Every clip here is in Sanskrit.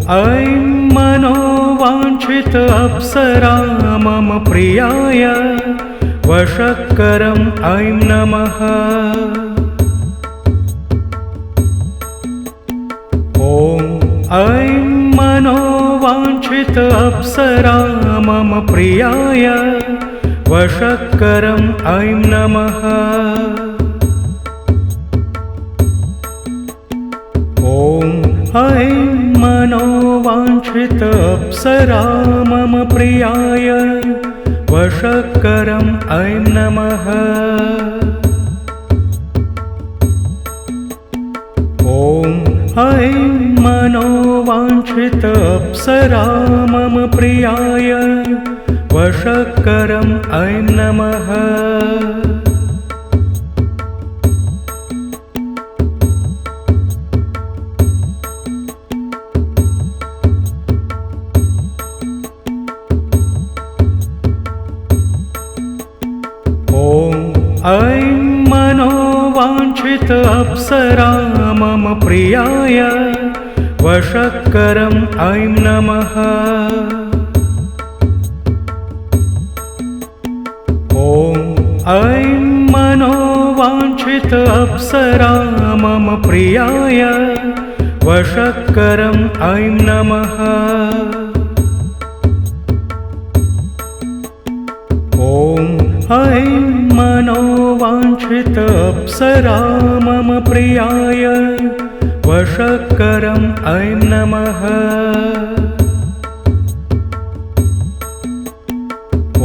ऐं मनोवाञ्छित अप्सरा मम प्रियाय वशक्करम् ऐं नमः। ॐ ऐं मनोवाञ्छित अप्सरा मम प्रियाय वशक्करम् ऐं नमः। ॐ ऐं मनोवाञ्छित अप्सरा मम प्रियाय वशक्करम् ऐं नमः। ॐ ऐं मनोवाञ्छित अप्सरा मम प्रियाय वशक्करम् ऐं नमः। ऐं मनोवाञ्छित अप्सरा मम प्रियाय वशक्करम् ऐं नमः। ॐ ऐं मनोवाञ्छित अप्सरा मम प्रियाय वशक्करम् ऐं नमः। ॐ ऐं मनोवाञ्छित अप्सरा मम प्रियाय वशक्करम् ऐं नमः।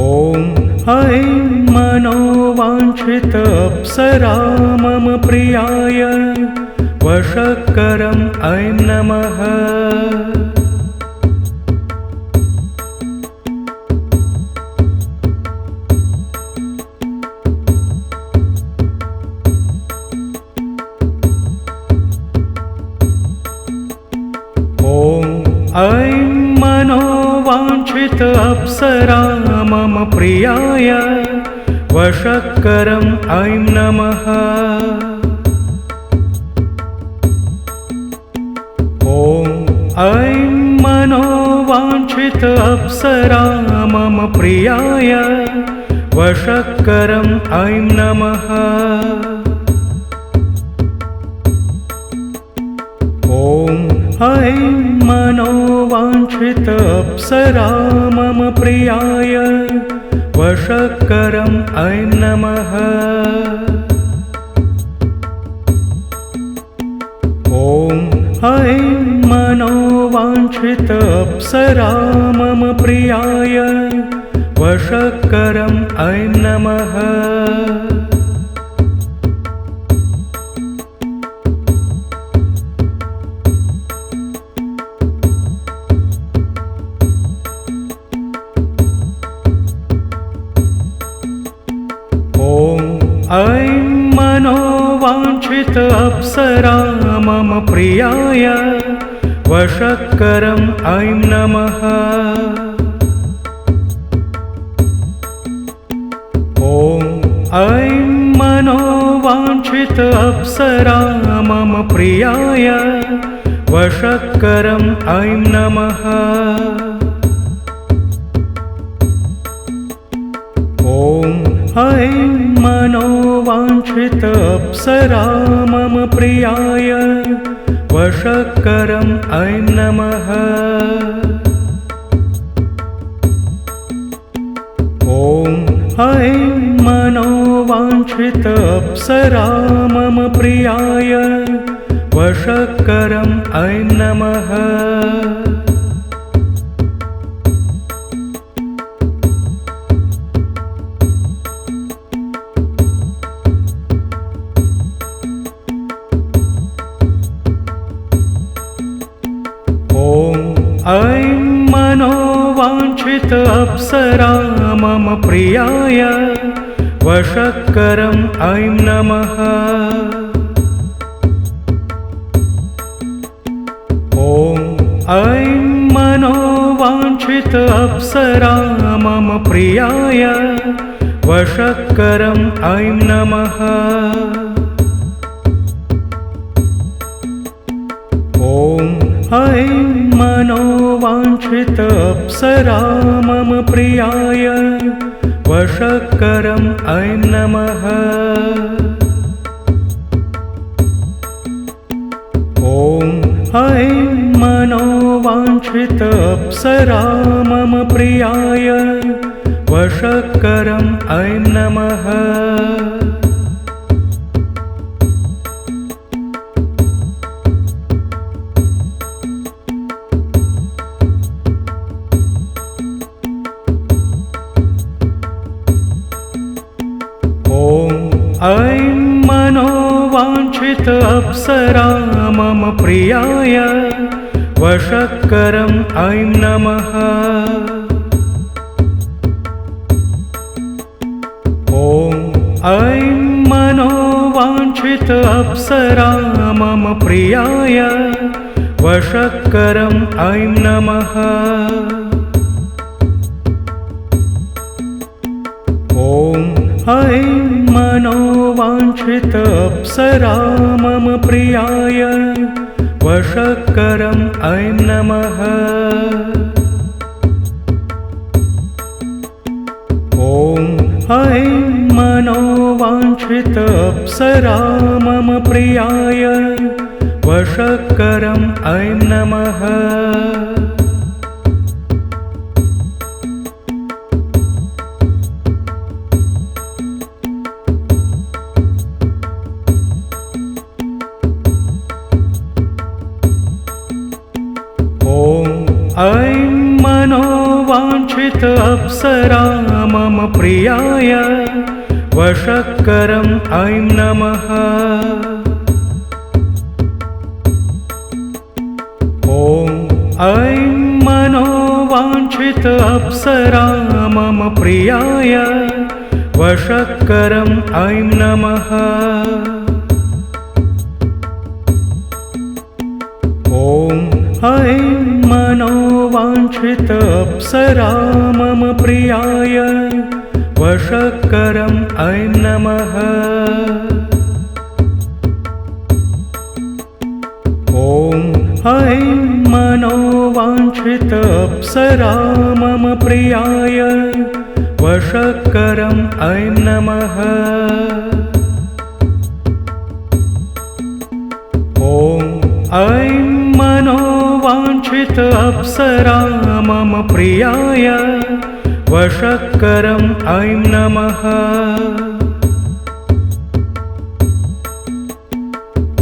ॐ ऐं मनोवाञ्छित अप्सरा मम प्रियाय वशक्करम् ऐं नमः। ऐं मनोवाञ्छित अप्सरा मम प्रियाय वशक्करम् ऐं नमः। ॐ ऐं मनोवाञ्छित अप्सरा मम प्रियाय वशक्करम् ऐं नमः। ॐ ऐं मनोवाञ्छित अप्सरा मम प्रियाय वशक्करम् ऐं नमः। ॐ ऐं मनोवाञ्छित अप्सरा मम प्रियाय वशक्करम् ऐं नमः। ऐं मनोवाञ्छित अप्सरा मम प्रियाय वशक्करम् ऐं नमः। ॐ ऐं मनोवाञ्छित अप्सरा मम प्रियाय वशक्करम् ऐं नमः। ॐ ऐं मनोवाञ्छित अप्सरा मम प्रियाय वशक्करम् ऐं नमः। ॐ ऐं मनोवाञ्छित अप्सरा मम प्रियाय वशक्करम् ऐं नमः। ऐं मनोवाञ्छित अप्सरा मम प्रियाय वशक्करम् ऐं नमः। ॐ ऐं मनोवाञ्छित अप्सरा मम प्रियाय वशक्करम् ऐं नमः। ॐ ऐं मनोवाञ्छित अप्सरा मम प्रियाय वशक्करम् ऐं नमः। ॐ ऐं मनोवाञ्छित अप्सरा मम प्रियाय वशक्करम् ऐं नमः। ऐं मनोवाञ्छित अप्सरा मम प्रियाय वशक्करम् ऐं नमः। ॐ ऐं मनोवाञ्छित अप्सरा मम प्रियाय वशक्करम् ऐं नमः। ॐ ऐं मनोवाञ्छित अप्सरा मम प्रियाय वशक्करम् ऐं नमः। ॐ ऐं मनोवाञ्छित अप्सरा मम प्रियाय वशक्करम् ऐं नमः। ऐं मनोवाञ्छित अप्सरा मम प्रियाय वशक्करम् ऐं नमः। ॐ ऐं मनोवाञ्छित अप्सरा मम प्रियाय वशक्करम् ऐं नमः। ॐ ऐं मनोवाञ्छित अप्सरा मम प्रियाय वशक्करम् ऐं नमः। ॐ ऐं मनोवाञ्छित अप्सरा मम प्रियाय वशक्करम् ऐं नमः। ॐ ऐं मनोवाञ्छित अप्सरा मम प्रियाय वशक्करम् ऐं नमः।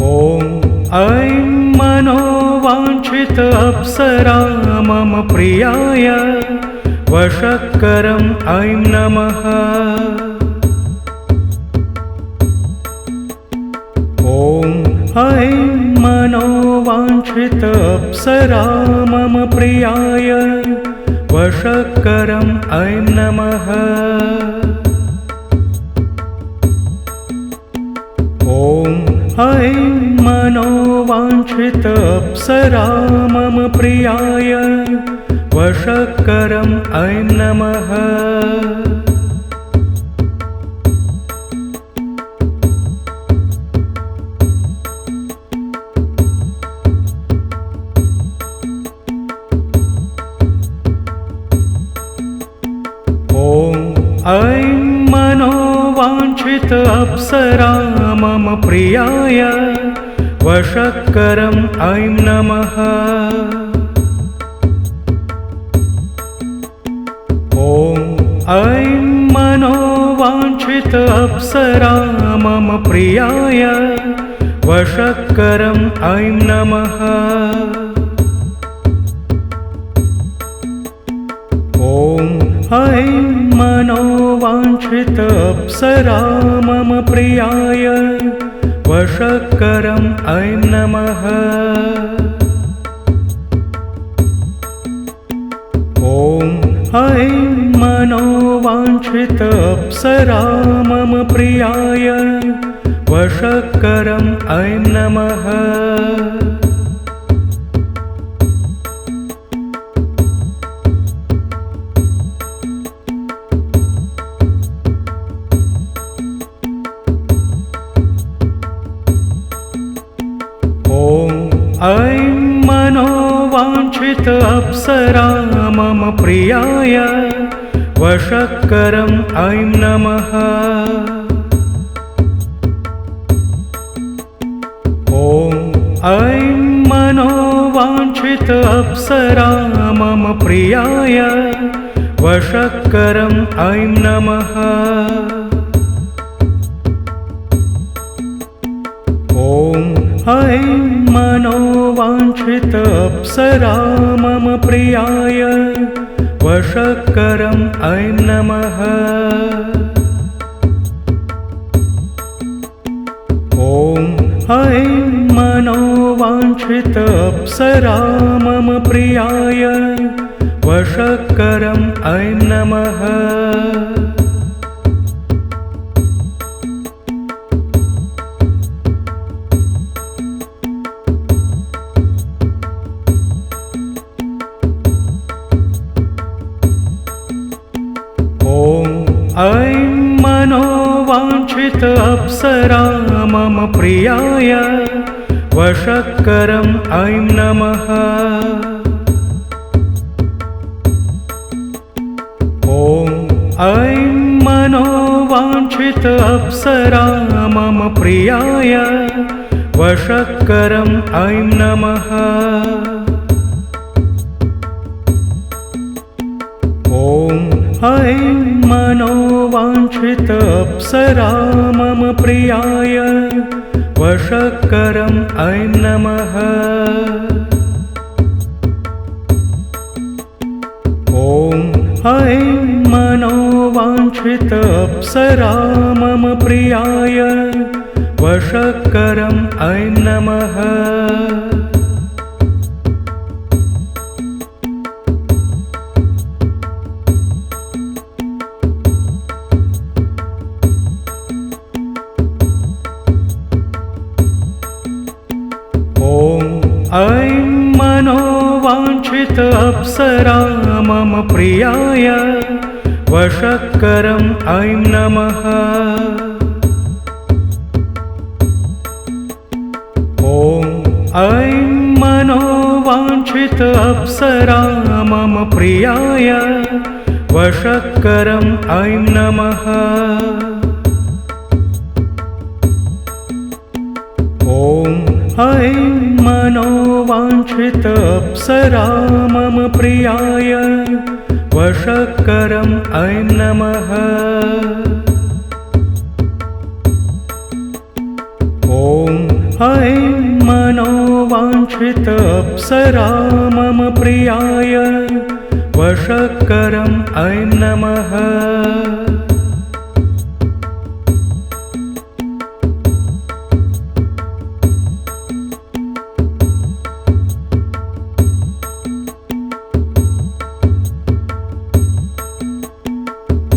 ॐ ऐं मनोवाञ्छित अप्सरा मम प्रियाय वशक्करम् ऐं नमः। ॐ ऐं मनोवाञ्छित अप्सरा मम प्रियाय वशक्करम् ऐं नमः। ॐ ऐं मनोवाञ्छित अप्सरा मम प्रियाय वशक्करम् ऐं नमः। ऐं मनोवाञ्छित अप्सरा मम प्रियाय वशक्करम् ऐं नमः। ॐ ऐं मनोवाञ्छित अप्सरा मम प्रियाय वशक्करम् ऐं नमः। ॐ ऐं मनोवाञ्छित अप्सरा मम प्रियाय वशक्करम् ऐं नमः। ॐ ऐं मनोवाञ्छित अप्सरा मम प्रियाय वशक्करम् ऐं नमः। ऐं मनोवाञ्छित अप्सरा मम प्रियाय वशक्करम् ऐं नमः। ॐ ऐं मनोवाञ्छित अप्सरा मम प्रियाय वशक्करम् ऐं नमः। ॐ ऐं मनोवाञ्छित अप्सरा मम प्रियाय वशक्करम् ऐं नमः। ॐ ऐं मनोवाञ्छित अप्सरा मम प्रियाय वशक्करम् ऐं नमः। ॐ ऐं मनोवाञ्छित अप्सरा मम प्रियाय वशक्करम् ऐं नमः। ॐ ऐं मनोवाञ्छित अप्सरा मम प्रियाय वशक्करम् ऐं नमः। ॐ ऐं मनोवाञ्छित अप्सरा मम प्रियाय वशक्करम् ऐं नमः। ॐ ऐं मनोवाञ्छित अप्सरा मम प्रियाय वशक्करम् ऐं नमः। ॐ ऐं मनोवाञ्छित अप्सरा मम प्रियाय वशक्करम् ऐं नमः। ॐ ऐं मनोवाञ्छित अप्सरा मम प्रियाय वशक्करम् ऐं नमः। ॐ ऐं मनोवाञ्छित अप्सरा मम प्रियाय वशक्करम् ऐं नमः। ॐ ऐं मनोवाञ्छित अप्सरा मम प्रियाय वशक्करम् ऐं नमः।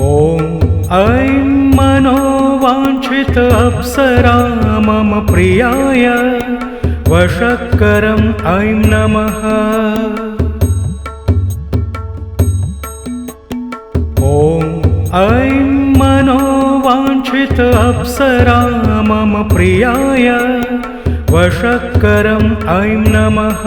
ॐ ऐं मनोवाञ्छित अप्सरा मम प्रियाय वशक्करम् ऐं नमः। ॐ ऐं मनोवाञ्छित अप्सरा मम प्रियाय वशक्करम् ऐं नमः।